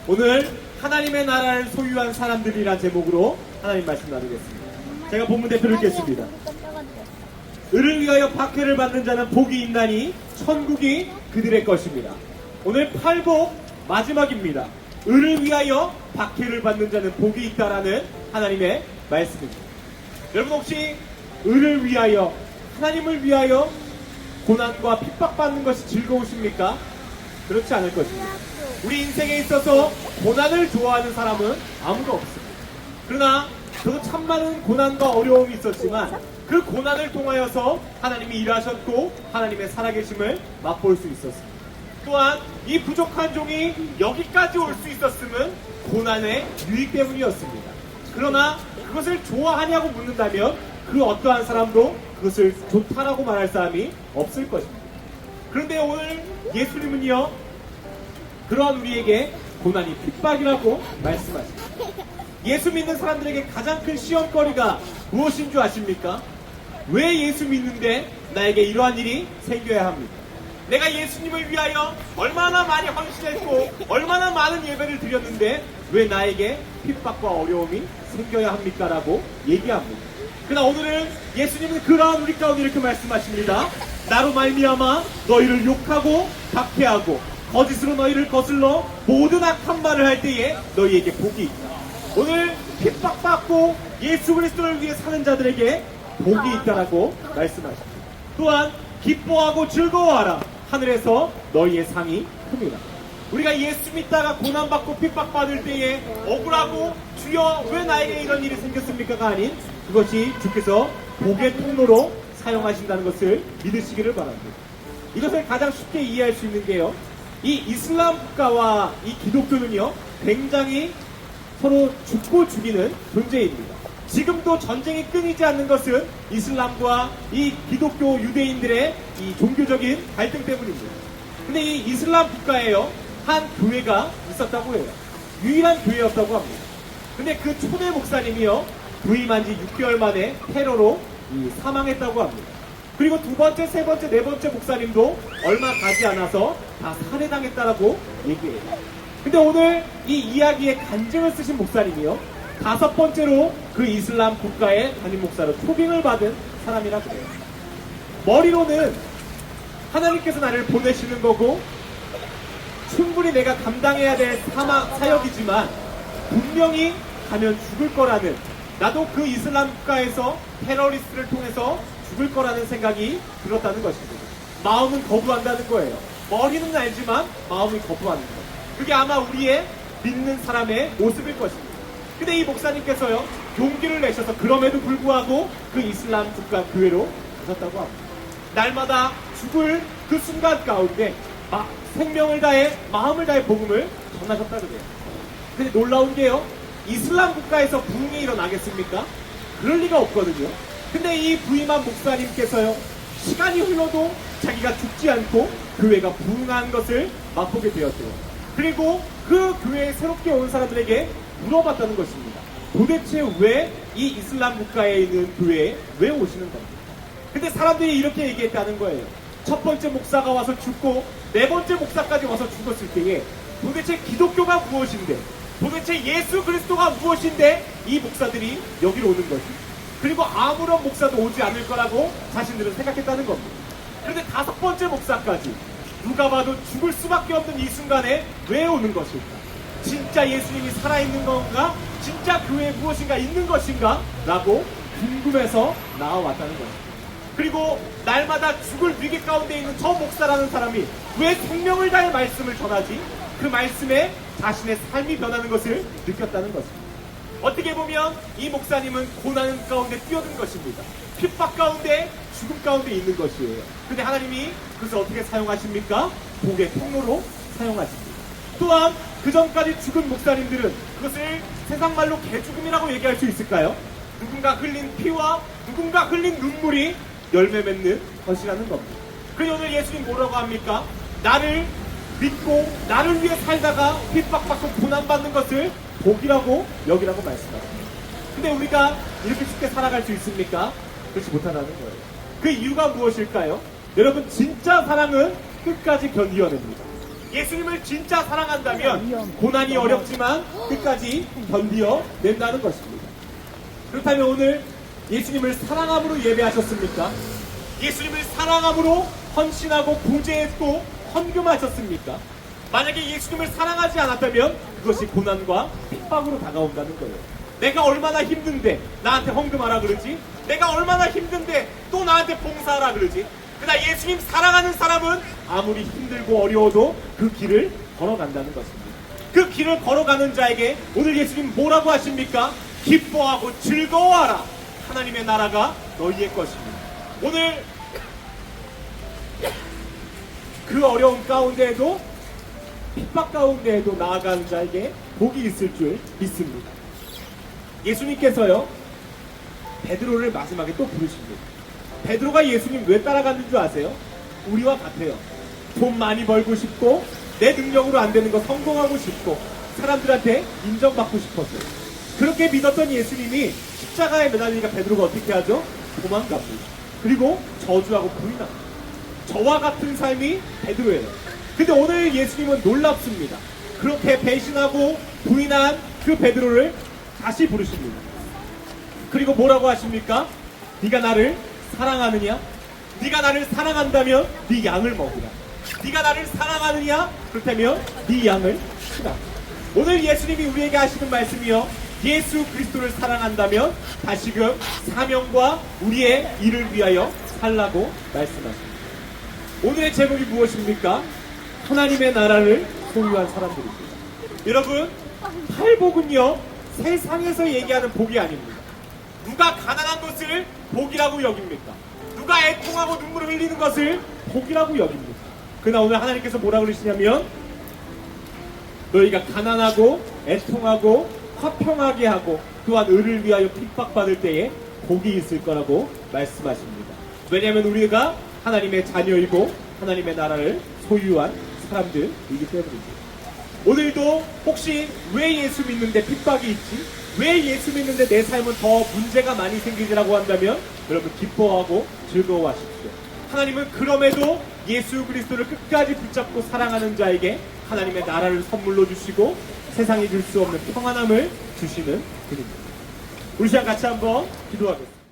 오늘 하나님의 나라를 소유한 사람들이란 제목으로 하나님 말씀 나누겠습니다. 제가 본문 대표를 읽겠습니다. 을을 위하여 박해를 받는 자는 복이 있나니 천국이 그들의 것입니다. 오늘 팔복 마지막입니다. 을을 위하여 박해를 받는 자는 복이 있다라는 하나님의 말씀입니다. 여러분 혹시 을을 위하여, 하나님을 위하여 고난과 핍박받는 것이 즐거우십니까? 그렇지 않을 것입니다. 우리 인생에 있어서 고난을 좋아하는 사람은 아무도 없습니다. 그러나 저도 참 많은 고난과 어려움이 있었지만 그 고난을 통하여서 하나님이 일하셨고 하나님의 살아계심을 맛볼 수 있었습니다. 또한 이 부족한 종이 여기까지 올 수 있었음은 고난의 유익 때문이었습니다. 그러나 그것을 좋아하냐고 묻는다면 그 어떠한 사람도 그것을 좋다라고 말할 사람이 없을 것입니다. 그런데 오늘 예수님은요, 그러한 우리에게 고난이 핍박이라고 말씀하십니다. 예수 믿는 사람들에게 가장 큰 시험거리가 무엇인 줄 아십니까? 왜 예수 믿는데 나에게 이러한 일이 생겨야 합니까? 내가 예수님을 위하여 얼마나 많이 헌신했고 얼마나 많은 예배를 드렸는데 왜 나에게 핍박과 어려움이 생겨야 합니까? 라고 얘기합니다. 그러나 오늘은 예수님은 그러한 우리 가운데 이렇게 말씀하십니다. 나로 말미암아 너희를 욕하고 박해하고 거짓으로 너희를 거슬러 모든 악한 말을 할 때에 너희에게 복이 있다. 오늘 핍박받고 예수 그리스도를 위해 사는 자들에게 복이 있다라고 말씀하십니다. 또한 기뻐하고 즐거워하라. 하늘에서 너희의 상이 큽니다. 우리가 예수 믿다가 고난받고 핍박받을 때에 억울하고 주여 왜 나에게 이런 일이 생겼습니까가 아닌 그것이 주께서 복의 통로로 사용하신다는 것을 믿으시기를 바랍니다. 이것을 가장 쉽게 이해할 수 있는 게요, 이 이슬람 국가와 이 기독교는요 굉장히 서로 죽고 죽이는 존재입니다. 지금도 전쟁이 끊이지 않는 것은 이슬람과 이 기독교 유대인들의 이 종교적인 갈등 때문입니다. 근데 이 이슬람 국가에요 한 교회가 있었다고 해요. 유일한 교회였다고 합니다. 근데 그 초대 목사님이요 부임한 지 6개월 만에 테러로 사망했다고 합니다. 그리고 두 번째, 세 번째, 네 번째 목사님도 얼마 가지 않아서 다 살해당했다라고 얘기해요. 근데 오늘 이 이야기에 간증을 쓰신 목사님이요 다섯 번째로 그 이슬람 국가의 담임 목사로 초빙을 받은 사람이라고 해요. 머리로는 하나님께서 나를 보내시는 거고 충분히 내가 감당해야 될 사역이지만 분명히 가면 죽을 거라는, 나도 그 이슬람 국가에서 테러리스트를 통해서 죽을 거라는 생각이 들었다는 것입니다. 마음은 거부한다는 거예요. 머리는 알지만 마음이 거부하는 것. 그게 아마 우리의 믿는 사람의 모습일 것입니다. 근데 이 목사님께서요 용기를 내셔서 그럼에도 불구하고 그 이슬람 국가 교회로 가셨다고 합니다. 날마다 죽을 그 순간 가운데 생명을 다해 마음을 다해 복음을 전하셨다고 해요. 근데 놀라운 게요, 이슬람 국가에서 부흥이 일어나겠습니까? 그럴 리가 없거든요. 근데 이 부임한 목사님께서요 시간이 흘러도 자기가 죽지 않고 교회가 부흥한 것을 맛보게 되었대요. 그리고 그 교회에 새롭게 온 사람들에게 물어봤다는 것입니다. 도대체 왜 이 이슬람 국가에 있는 교회에 왜 오시는 겁니까? 근데 사람들이 이렇게 얘기했다는 거예요. 첫 번째 목사가 와서 죽고 네 번째 목사까지 와서 죽었을 때에 도대체 기독교가 무엇인데, 도대체 예수 그리스도가 무엇인데 이 목사들이 여기로 오는 거지. 그리고 아무런 목사도 오지 않을 거라고 자신들은 생각했다는 겁니다. 그런데 다섯 번째 목사까지 누가 봐도 죽을 수밖에 없는 이 순간에 왜 오는 것일까? 진짜 예수님이 살아있는 건가? 진짜 교회에 무엇인가 있는 것인가? 라고 궁금해서 나와왔다는 것입니다. 그리고 날마다 죽을 위기 가운데 있는 저 목사라는 사람이 왜 생명을 다해 말씀을 전하지? 그 말씀에 자신의 삶이 변하는 것을 느꼈다는 것입니다. 어떻게 보면 이 목사님은 고난 가운데 뛰어든 것입니다. 핍박 가운데, 죽음 가운데 있는 것이에요. 근데 하나님이 그것을 어떻게 사용하십니까? 복의 통로로 사용하십니다. 또한 그 전까지 죽은 목사님들은 그것을 세상 말로 개죽음이라고 얘기할 수 있을까요? 누군가 흘린 피와 누군가 흘린 눈물이 열매 맺는 것이라는 겁니다. 그런데 오늘 예수님 뭐라고 합니까? 나를 믿고 나를 위해 살다가 핍박받고 고난받는 것을 복이라고 여기라고 말씀합니다. 근데 우리가 이렇게 쉽게 살아갈 수 있습니까? 그렇지 못하다는 거예요. 그 이유가 무엇일까요? 여러분, 진짜 사랑은 끝까지 견디어냅니다. 예수님을 진짜 사랑한다면 고난이 어렵지만 끝까지 견디어 낸다는 것입니다. 그렇다면 오늘 예수님을 사랑함으로 예배하셨습니까? 예수님을 사랑함으로 헌신하고 구제했고 헌금하셨습니까? 만약에 예수님을 사랑하지 않았다면 그것이 고난과 핍박으로 다가온다는 거예요. 내가 얼마나 힘든데 나한테 헌금하라 그러지? 내가 얼마나 힘든데 또 나한테 봉사하라 그러지? 그러나 예수님 사랑하는 사람은 아무리 힘들고 어려워도 그 길을 걸어간다는 것입니다. 그 길을 걸어가는 자에게 오늘 예수님 뭐라고 하십니까? 기뻐하고 즐거워하라. 하나님의 나라가 너희의 것입니다. 오늘 그 어려운 가운데에도 핍박 가운데에도 나아가는 자에게 복이 있을 줄 믿습니다. 예수님께서요 베드로를 마지막에 또 부르십니다. 베드로가 예수님 왜 따라갔는 줄 아세요? 우리와 같아요. 돈 많이 벌고 싶고 내 능력으로 안 되는 거 성공하고 싶고 사람들한테 인정받고 싶었어요. 그렇게 믿었던 예수님이 십자가에 매달리니까 베드로가 어떻게 하죠? 도망갑니다. 그리고 저주하고 부인합니다. 저와 같은 삶이 베드로예요. 근데 오늘 예수님은 놀랍습니다. 그렇게 배신하고 부인한 그 베드로를 다시 부르십니다. 그리고 뭐라고 하십니까? 네가 나를 사랑하느냐? 네가 나를 사랑한다면 네 양을 먹으라. 네가 나를 사랑하느냐? 그렇다면 네 양을 치라. 오늘 예수님이 우리에게 하시는 말씀이요, 예수 그리스도를 사랑한다면 다시금 사명과 우리의 일을 위하여 살라고 말씀하십니다. 오늘의 제목이 무엇입니까? 하나님의 나라를 소유한 사람들입니다. 여러분, 팔복은요 세상에서 얘기하는 복이 아닙니다. 누가 가난한 것을 복이라고 여깁니까? 누가 애통하고 눈물을 흘리는 것을 복이라고 여깁니까? 그러나 오늘 하나님께서 뭐라 그러시냐면 너희가 가난하고 애통하고 화평하게 하고 또한 의를 위하여 핍박받을 때에 복이 있을 거라고 말씀하십니다. 왜냐하면 우리가 하나님의 자녀이고 하나님의 나라를 소유한 사람들이기 때문입니다. 오늘도 혹시 왜 예수 믿는데 핍박이 있지? 왜 예수 믿는데 내 삶은 더 문제가 많이 생기지라고 한다면 여러분 기뻐하고 즐거워하십시오. 하나님은 그럼에도 예수 그리스도를 끝까지 붙잡고 사랑하는 자에게 하나님의 나라를 선물로 주시고 세상이 줄 수 없는 평안함을 주시는 분입니다. 우리 시간 같이 한번 기도하겠습니다.